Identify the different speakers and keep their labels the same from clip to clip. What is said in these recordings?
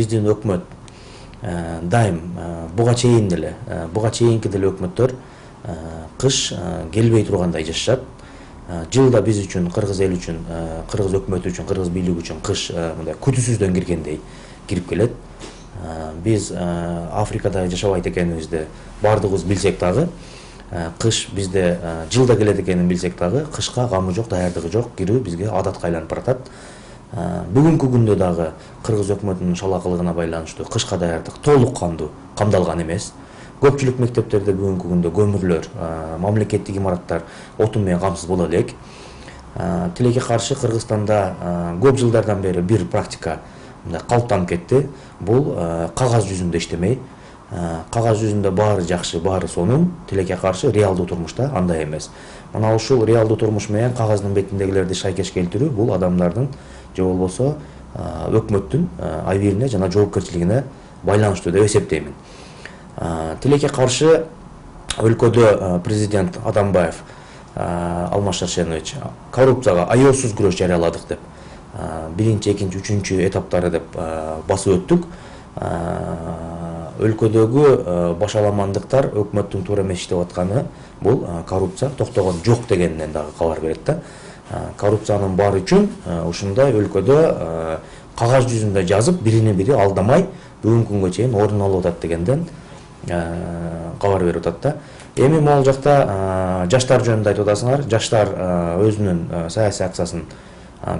Speaker 1: биздин өкмөт дайым буга чейин деле буга чейинки деле өкмөттөр кыш келбей тургандай жашашат. Жылда биз үчүн, кыргыз эл үчүн, кыргыз өкмөтү үчүн, кыргыз бийлиги үчүн кыш мындай күтүүсүздөн киргендей кирип келет. Биз Африкада жашабайт экенибизди бардыгыбыз билсек дагы, кыш бизде жылда келет экенин билсек дагы, кышка камы жок, даярдыгы жок, кирүү бизге адатка айланып баратат. Бүгүнкү күндө дагы кыргыз өкмөтүнүн шалакылыгына байланыштуу кышка даярдык толук кандуу камдалган эмес. Көпчүлүк мектептерде бүгүнкү күндө көмүрлөр, мамлекеттик имараттар отун менен камсыз боло элек. Тилекке каршы Кыргызстанда көп жылдардан бери бир практика калыптанып кетти. Бул кагаз жүзүндө иштемей. Кагаз жүзүндө баары жакшы, баары сонун, тилекке каршы реалдуу турмушта андай эмес. Мына ушул реалдуу турмуш менен кагаздын бетиндегилерди шайкеш келтирүү бул адамдардын же болбосо өкмөттүн айбирине жана жоопкерчилигине байланыштуу деп эсептеймин. Тилекке каршы өлкөдө президент Атамбаев Алмаз Шаршенович коррупцияга аяосуз күрөш жарыяладык деп, биринчи, экинчи, үчүнчү этаптары деп басып өттүк. Өлкөдөгү башаламандыктар өкмөттүн туура эмес иштеп атканы бул коррупция токтогон жок дегенден дагы кабар берет да. Коррупциянын баары үчүн ушундай өлкөдө кагаз жүзүндө жазып, бирини бири алдамай бүгүнкү күнгө чейин ордун алып атат дегенден кабар берип атат да. Эми могул жакта жаштар жөнүндө айтып атасыңар. Жаштар өзүнүн саясий акциясын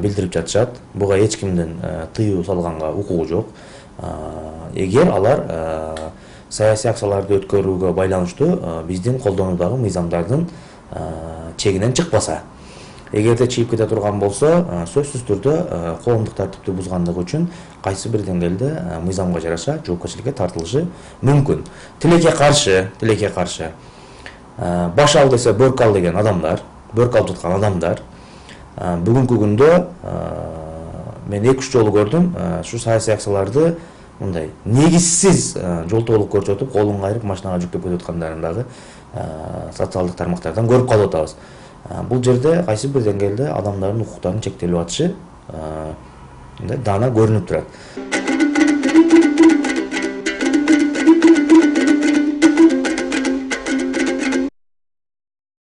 Speaker 1: билдирип жатышат. Буга эч кимдин тыюу салганга укугу жок. Эгер алар саясий акцияларды өткөрүүгө байланыштуу биздин колдонуудагы мыйзамдардын чегинен чыкпаса, эгерде чыгып кете турган болсо, сөзсүз түрдө коомдук тартипти бузгандыгы үчүн кайсы бир деңгээлде мыйзамга жараша жоопкерчиликке тартылышы мүмкүн. Тилекке каршы баш ал десе бөрк ал деген адамдар, бөрк алып жаткан адамдар бүгүнкү күндө мен 2-3 жолу көрдүм, ушу саясий акцияларды мындай негизсиз жолтоолук көрсөтүп, колун кайрып машинага жүктөп кетип аткандарын дагы социалдык тармактардан көрүп калып атабыз. Бул жерде кайсы бир деңгээлде адамдардын укуктарынын чектелип атышы даана көрүнүп турат.